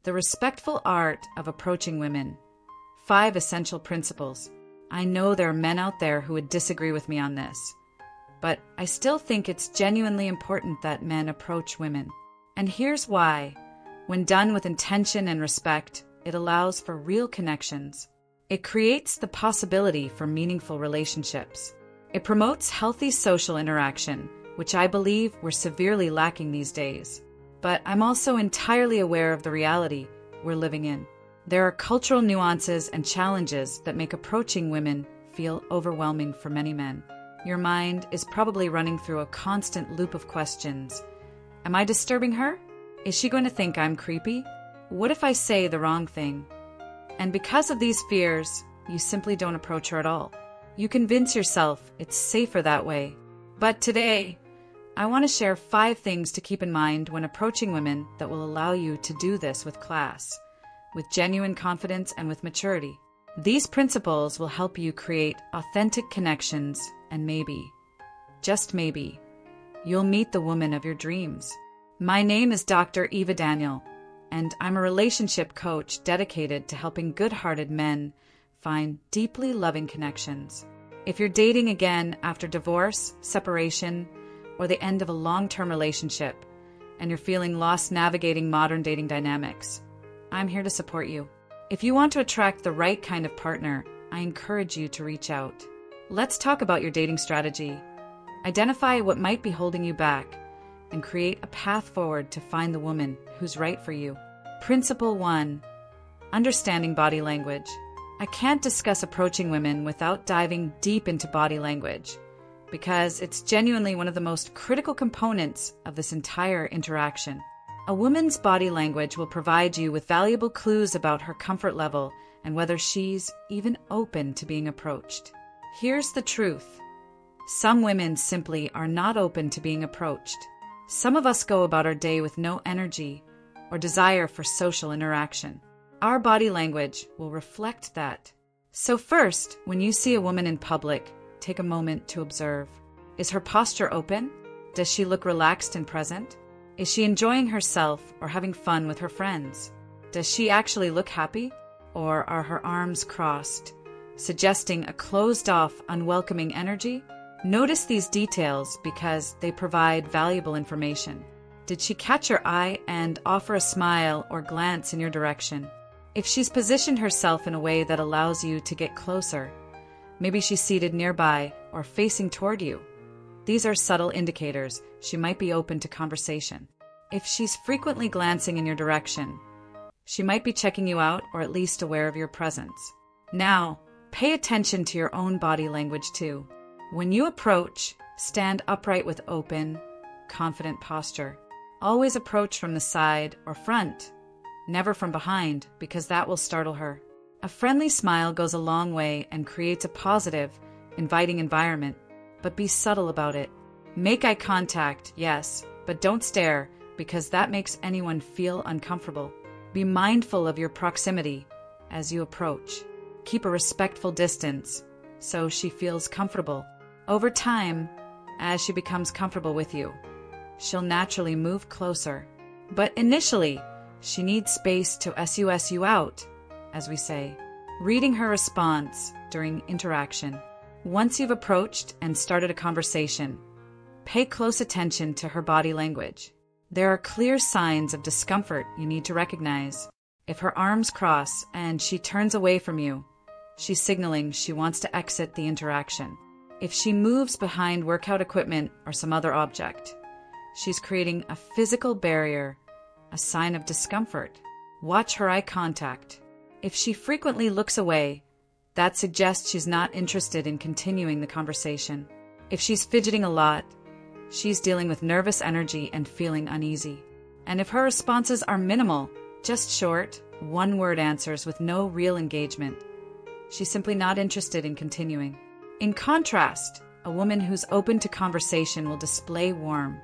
The respectful art of approaching women. 5 essential principles. I know there are men out there who would disagree with me on this, but I still think it's genuinely important that men approach women. And here's why. When done with intention and respect, it allows for real connections. It creates the possibility for meaningful relationships. It promotes healthy social interaction, which I believe we're severely lacking these days. But I'm also entirely aware of the reality we're living in. There are cultural nuances and challenges that make approaching women feel overwhelming for many men. Your mind is probably running through a constant loop of questions. Am I disturbing her? Is she going to think I'm creepy? What if I say the wrong thing? And because of these fears, you simply don't approach her at all. You convince yourself it's safer that way. But today, I want to share 5 things to keep in mind when approaching women that will allow you to do this with class, with genuine confidence, and with maturity. These principles will help you create authentic connections, and maybe, just maybe, you'll meet the woman of your dreams. My name is Dr. Eva Daniel, and I'm a relationship coach dedicated to helping good-hearted men find deeply loving connections. If you're dating again after divorce, separation, or the end of a long-term relationship, and you're feeling lost navigating modern dating dynamics, I'm here to support you. If you want to attract the right kind of partner, I encourage you to reach out. Let's talk about your dating strategy. Identify what might be holding you back, and create a path forward to find the woman who's right for you. Principle 1. Understanding body language. I can't discuss approaching women without diving deep into body language, because it's genuinely one of the most critical components of this entire interaction. A woman's body language will provide you with valuable clues about her comfort level and whether she's even open to being approached. Here's the truth. Some women simply are not open to being approached. Some of us go about our day with no energy or desire for social interaction. Our body language will reflect that. So first, when you see a woman in public, take a moment to observe. Is her posture open? Does she look relaxed and present? Is she enjoying herself or having fun with her friends? Does she actually look happy? Or are her arms crossed, suggesting a closed-off, unwelcoming energy? Notice these details because they provide valuable information. Did she catch your eye and offer a smile or glance in your direction? If she's positioned herself in a way that allows you to get closer, maybe she's seated nearby or facing toward you. These are subtle indicators she might be open to conversation. If she's frequently glancing in your direction, she might be checking you out or at least aware of your presence. Now, pay attention to your own body language too. When you approach, stand upright with open, confident posture. Always approach from the side or front, never from behind, because that will startle her. A friendly smile goes a long way and creates a positive, inviting environment, but be subtle about it. Make eye contact, yes, but don't stare, because that makes anyone feel uncomfortable. Be mindful of your proximity as you approach. Keep a respectful distance so she feels comfortable. Over time, as she becomes comfortable with you, she'll naturally move closer. But initially, she needs space to suss you out, as we say, reading her response during interaction. Once you've approached and started a conversation, pay close attention to her body language. There are clear signs of discomfort you need to recognize. If her arms cross and she turns away from you, she's signaling she wants to exit the interaction. If she moves behind workout equipment or some other object, she's creating a physical barrier, a sign of discomfort. Watch her eye contact. If she frequently looks away, that suggests she's not interested in continuing the conversation. If she's fidgeting a lot, she's dealing with nervous energy and feeling uneasy. And if her responses are minimal, just short, one-word answers with no real engagement, she's simply not interested in continuing. In contrast, a woman who's open to conversation will display warm,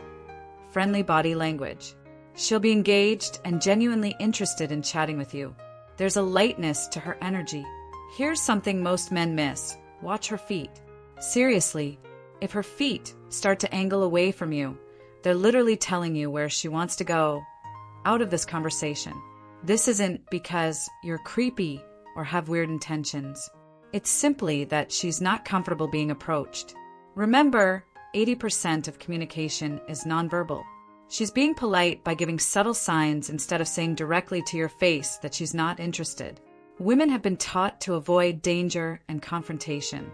friendly body language. She'll be engaged and genuinely interested in chatting with you. There's a lightness to her energy. Here's something most men miss. Watch her feet. Seriously, if her feet start to angle away from you, they're literally telling you where she wants to go out of this conversation. This isn't because you're creepy or have weird intentions. It's simply that she's not comfortable being approached. Remember, 80% of communication is nonverbal. She's being polite by giving subtle signs instead of saying directly to your face that she's not interested. Women have been taught to avoid danger and confrontation,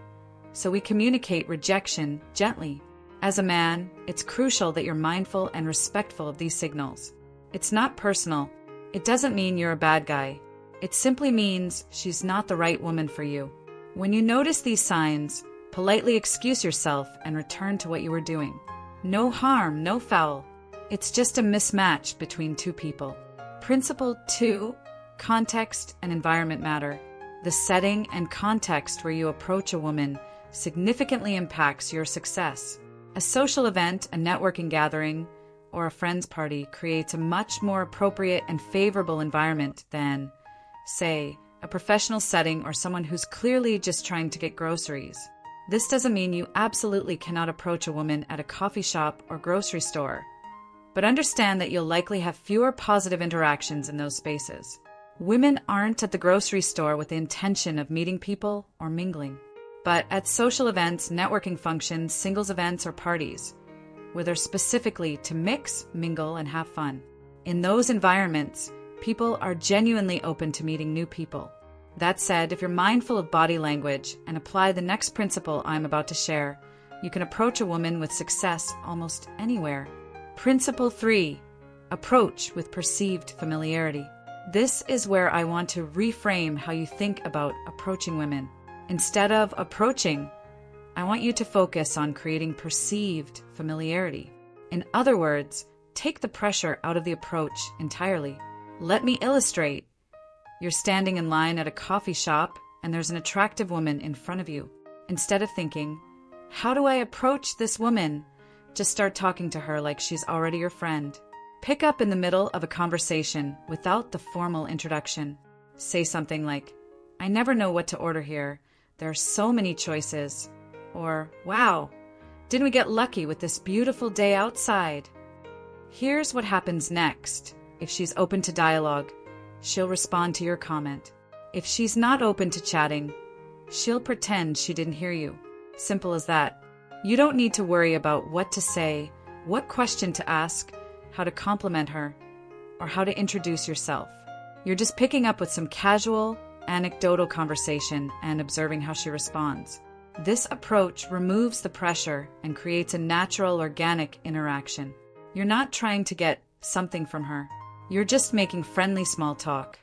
so we communicate rejection gently. As a man, it's crucial that you're mindful and respectful of these signals. It's not personal. It doesn't mean you're a bad guy. It simply means she's not the right woman for you. When you notice these signs, politely excuse yourself and return to what you were doing. No harm, no foul. It's just a mismatch between two people. Principle 2, context and environment matter. The setting and context where you approach a woman significantly impacts your success. A social event, a networking gathering, or a friend's party creates a much more appropriate and favorable environment than, say, a professional setting or someone who's clearly just trying to get groceries. This doesn't mean you absolutely cannot approach a woman at a coffee shop or grocery store, but understand that you'll likely have fewer positive interactions in those spaces. Women aren't at the grocery store with the intention of meeting people or mingling, but at social events, networking functions, singles events, or parties, where they're specifically to mix, mingle, and have fun. In those environments, people are genuinely open to meeting new people. That said, if you're mindful of body language and apply the next principle I'm about to share, you can approach a woman with success almost anywhere. Principle 3, approach with perceived familiarity. This is where I want to reframe how you think about approaching women. Instead of approaching, I want you to focus on creating perceived familiarity. In other words, take the pressure out of the approach entirely. Let me illustrate. You're standing in line at a coffee shop and there's an attractive woman in front of you. Instead of thinking, how do I approach this woman? Just start talking to her like she's already your friend. Pick up in the middle of a conversation without the formal introduction. Say something like, I never know what to order here. There are so many choices. Or, wow, didn't we get lucky with this beautiful day outside? Here's what happens next. If she's open to dialogue, she'll respond to your comment. If she's not open to chatting, she'll pretend she didn't hear you. Simple as that. You don't need to worry about what to say, what question to ask, how to compliment her, or how to introduce yourself. You're just picking up with some casual, anecdotal conversation and observing how she responds. This approach removes the pressure and creates a natural, organic interaction. You're not trying to get something from her. You're just making friendly small talk.